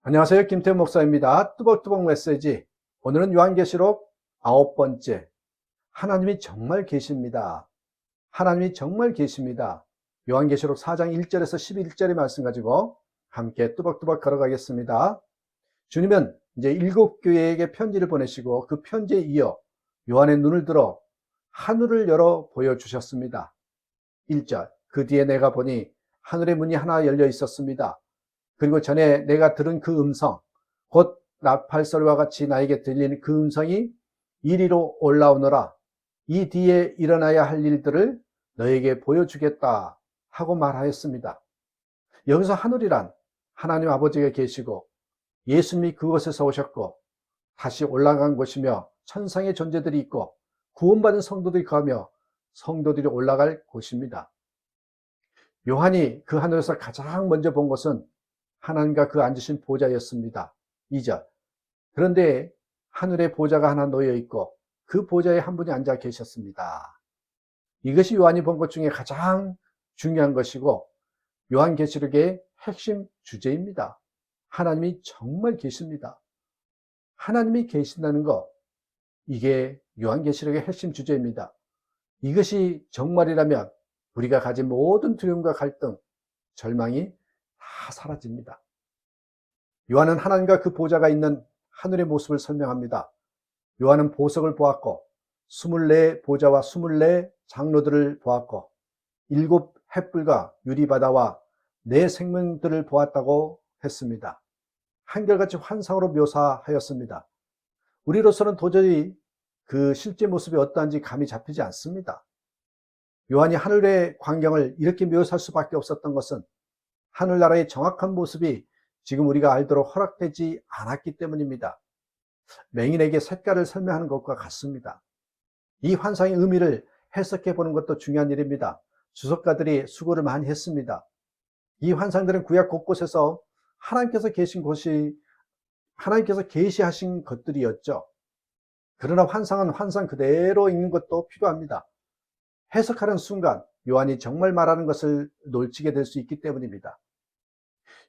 안녕하세요. 김태훈 목사입니다. 뚜벅뚜벅 메시지. 오늘은 요한계시록 9번째. 하나님이 정말 계십니다. 하나님이 정말 계십니다. 요한계시록 4장 1절에서 11절의 말씀 가지고 함께 뚜벅뚜벅 걸어가겠습니다. 주님은 이제 7교회에게 편지를 보내시고 그 편지에 이어 요한의 눈을 들어 하늘을 열어 보여주셨습니다. 1절. 그 뒤에 내가 보니 하늘의 문이 하나 열려 있었습니다. 그리고 전에 내가 들은 그 음성, 곧 나팔소리와 같이 나에게 들리는 그 음성이 이리로 올라오너라. 이 뒤에 일어나야 할 일들을 너에게 보여주겠다 하고 말하였습니다. 여기서 하늘이란 하나님 아버지가 계시고 예수님이 그곳에서 오셨고 다시 올라간 곳이며 천상의 존재들이 있고 구원받은 성도들이 거하며 성도들이 올라갈 곳입니다. 요한이 그 하늘에서 가장 먼저 본 것은 하나님과 그 앉으신 보좌였습니다. 2절. 그런데 하늘에 보좌가 하나 놓여 있고 그 보좌에 한 분이 앉아 계셨습니다. 이것이 요한이 본 것 중에 가장 중요한 것이고 요한계시록의 핵심 주제입니다. 하나님이 정말 계십니다. 하나님이 계신다는 것, 이게 요한계시록의 핵심 주제입니다. 이것이 정말이라면 우리가 가진 모든 두려움과 갈등, 절망이 다 사라집니다. 요한은 하나님과 그 보좌가 있는 하늘의 모습을 설명합니다. 요한은 보석을 보았고 24 보좌와 24 장로들을 보았고 7 횃불과 유리바다와 4 생명들을 보았다고 했습니다. 한결같이 환상으로 묘사하였습니다. 우리로서는 도저히 그 실제 모습이 어떠한지 감이 잡히지 않습니다. 요한이 하늘의 광경을 이렇게 묘사할 수밖에 없었던 것은 하늘나라의 정확한 모습이 지금 우리가 알도록 허락되지 않았기 때문입니다. 맹인에게 색깔을 설명하는 것과 같습니다. 이 환상의 의미를 해석해 보는 것도 중요한 일입니다. 주석가들이 수고를 많이 했습니다. 이 환상들은 구약 곳곳에서 하나님께서 계시하신 것들이었죠. 그러나 환상은 환상 그대로 읽는 것도 필요합니다. 해석하는 순간 요한이 정말 말하는 것을 놓치게 될 수 있기 때문입니다.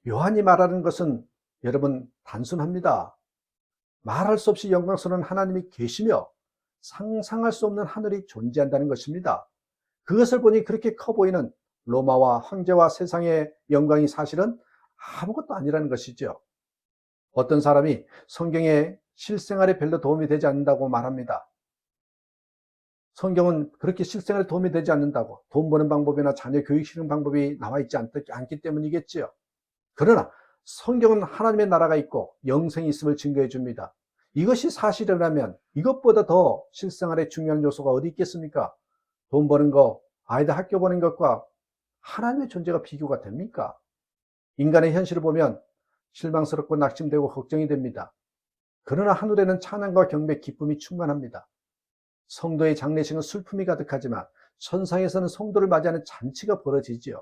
요한이 말하는 것은 여러분 단순합니다. 말할 수 없이 영광스러운 하나님이 계시며 상상할 수 없는 하늘이 존재한다는 것입니다. 그것을 보니 그렇게 커 보이는 로마와 황제와 세상의 영광이 사실은 아무것도 아니라는 것이죠. 어떤 사람이 성경의 실생활에 별로 도움이 되지 않는다고 말합니다. 성경은 그렇게 실생활에 도움이 되지 않는다고, 돈 버는 방법이나 자녀 교육시키는 방법이 나와 있지 않기 때문이겠지요. 그러나 성경은 하나님의 나라가 있고 영생이 있음을 증거해 줍니다. 이것이 사실이라면 이것보다 더 실생활에 중요한 요소가 어디 있겠습니까? 돈 버는 거, 아이들 학교 보낸 것과 하나님의 존재가 비교가 됩니까? 인간의 현실을 보면 실망스럽고 낙심되고 걱정이 됩니다. 그러나 하늘에는 찬양과 경배, 기쁨이 충만합니다. 성도의 장례식은 슬픔이 가득하지만 천상에서는 성도를 맞이하는 잔치가 벌어지지요.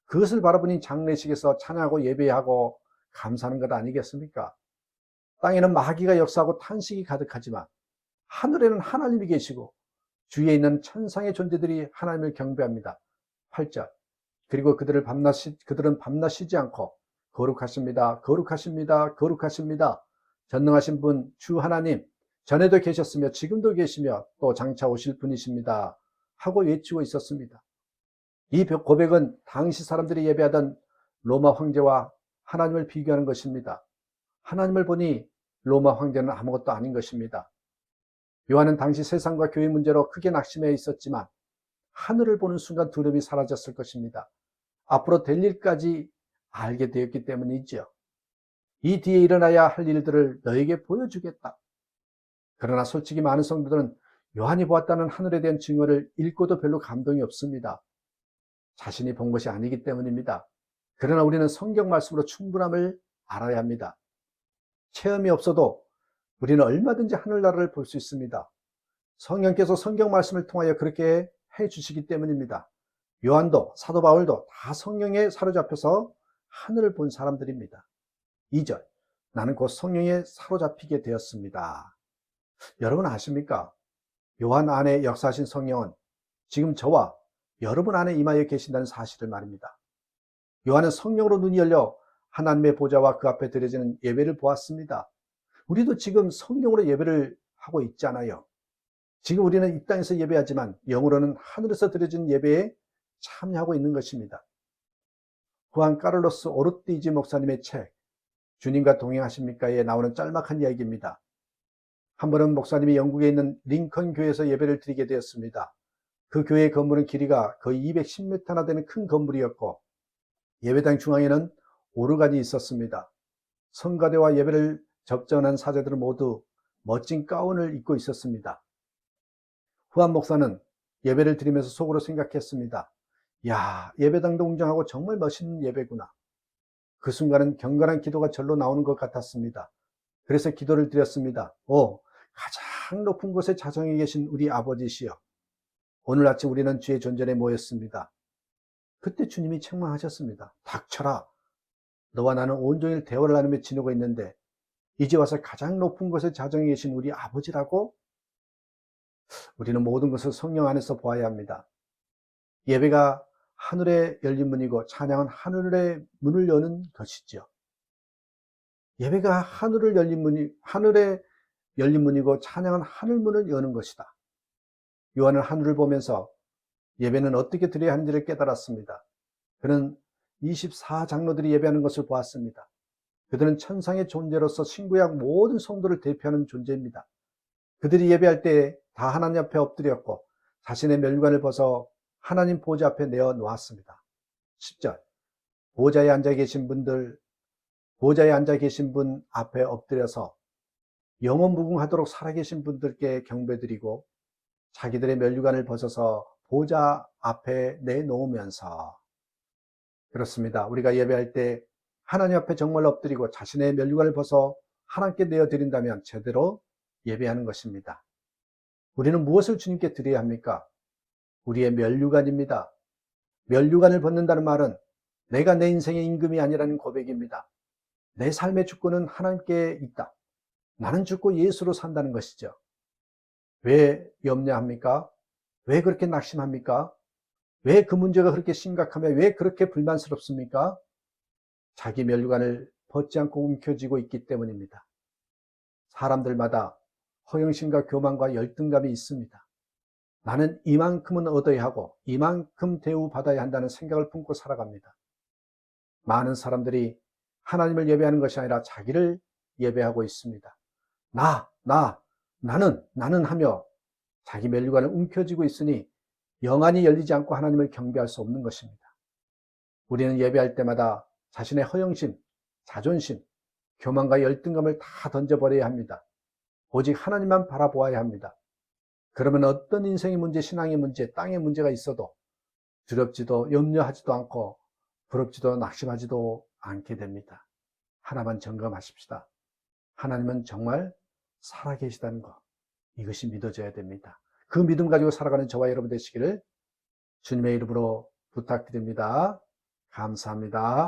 그것을 바라보니 장례식에서 찬양하고 예배하고 감사하는 것 아니겠습니까? 땅에는 마귀가 역사하고 탄식이 가득하지만 하늘에는 하나님이 계시고 주위에 있는 천상의 존재들이 하나님을 경배합니다. 8절. 그리고 그들은 밤낮 쉬지 않고 거룩하십니다. 거룩하십니다. 거룩하십니다. 전능하신 분 주 하나님, 전에도 계셨으며 지금도 계시며 또 장차 오실 분이십니다 하고 외치고 있었습니다. 이 고백은 당시 사람들이 예배하던 로마 황제와 하나님을 비교하는 것입니다. 하나님을 보니 로마 황제는 아무것도 아닌 것입니다. 요한은 당시 세상과 교회 문제로 크게 낙심해 있었지만 하늘을 보는 순간 두려움이 사라졌을 것입니다. 앞으로 될 일까지 알게 되었기 때문이죠. 이 뒤에 일어나야 할 일들을 너에게 보여주겠다. 그러나 솔직히 많은 성도들은 요한이 보았다는 하늘에 대한 증거를 읽고도 별로 감동이 없습니다. 자신이 본 것이 아니기 때문입니다. 그러나 우리는 성경 말씀으로 충분함을 알아야 합니다. 체험이 없어도 우리는 얼마든지 하늘나라를 볼 수 있습니다. 성령께서 성경 말씀을 통하여 그렇게 해주시기 때문입니다. 요한도 사도 바울도 다 성령에 사로잡혀서 하늘을 본 사람들입니다. 2절. 나는 곧 성령에 사로잡히게 되었습니다. 여러분 아십니까? 요한 안에 역사하신 성령은 지금 저와 여러분 안에 임하여 계신다는 사실을 말입니다. 요한은 성령으로 눈이 열려 하나님의 보좌와 그 앞에 드려지는 예배를 보았습니다. 우리도 지금 성령으로 예배를 하고 있잖아요. 지금 우리는 이 땅에서 예배하지만 영으로는 하늘에서 드려진 예배에 참여하고 있는 것입니다. 후안 카를로스 오르띠지 목사님의 책 주님과 동행하십니까에 나오는 짤막한 이야기입니다. 한 번은 목사님이 영국에 있는 링컨 교회에서 예배를 드리게 되었습니다. 그 교회 건물은 길이가 거의 210m나 되는 큰 건물이었고 예배당 중앙에는 오르간이 있었습니다. 성가대와 예배를 접전한 사제들은 모두 멋진 가운을 입고 있었습니다. 후안 목사는 예배를 드리면서 속으로 생각했습니다. 야, 예배당도 웅장하고 정말 멋있는 예배구나. 그 순간은 경건한 기도가 절로 나오는 것 같았습니다. 그래서 기도를 드렸습니다. 가장 높은 곳에 자정에 계신 우리 아버지시여, 오늘 아침 우리는 주의 존전에 모였습니다. 그때 주님이 책망하셨습니다. 닥쳐라. 너와 나는 온종일 대화를 나누며 지내고 있는데 이제 와서 가장 높은 곳에 자정에 계신 우리 아버지라고? 우리는 모든 것을 성령 안에서 보아야 합니다. 예배가 하늘에 열린 문이고 찬양은 하늘의 문을 여는 것이죠. 예배가 하늘에 열린 문이고 찬양은 하늘 문을 여는 것이다. 요한은 하늘을 보면서 예배는 어떻게 드려야 하는지를 깨달았습니다. 그는 24장로들이 예배하는 것을 보았습니다. 그들은 천상의 존재로서 신구약 모든 성도를 대표하는 존재입니다. 그들이 예배할 때 다 하나님 앞에 엎드렸고 자신의 멸관을 벗어 하나님 보좌 앞에 내어 놓았습니다. 10절 보좌에 앉아 계신 분 앞에 엎드려서 영원무궁하도록 살아계신 분들께 경배드리고 자기들의 면류관을 벗어서 보좌 앞에 내놓으면서, 그렇습니다. 우리가 예배할 때 하나님 앞에 정말 엎드리고 자신의 면류관을 벗어 하나님께 내어드린다면 제대로 예배하는 것입니다. 우리는 무엇을 주님께 드려야 합니까? 우리의 면류관입니다. 면류관을 벗는다는 말은 내가 내 인생의 임금이 아니라는 고백입니다. 내 삶의 주권은 하나님께 있다. 나는 죽고 예수로 산다는 것이죠. 왜 염려합니까? 왜 그렇게 낙심합니까? 왜 그 문제가 그렇게 심각하며 왜 그렇게 불만스럽습니까? 자기 면류관을 벗지 않고 움켜쥐고 있기 때문입니다. 사람들마다 허영심과 교만과 열등감이 있습니다. 나는 이만큼은 얻어야 하고 이만큼 대우받아야 한다는 생각을 품고 살아갑니다. 많은 사람들이 하나님을 예배하는 것이 아니라 자기를 예배하고 있습니다. 나는 하며 자기 면류관을 움켜쥐고 있으니 영안이 열리지 않고 하나님을 경배할 수 없는 것입니다. 우리는 예배할 때마다 자신의 허영심, 자존심, 교만과 열등감을 다 던져버려야 합니다. 오직 하나님만 바라보아야 합니다. 그러면 어떤 인생의 문제, 신앙의 문제, 땅의 문제가 있어도 두렵지도 염려하지도 않고 부럽지도 낙심하지도 않게 됩니다. 하나만 점검하십시다. 하나님은 정말 살아계시다는 것, 이것이 믿어져야 됩니다. 그 믿음 가지고 살아가는 저와 여러분 되시기를 주님의 이름으로 부탁드립니다. 감사합니다.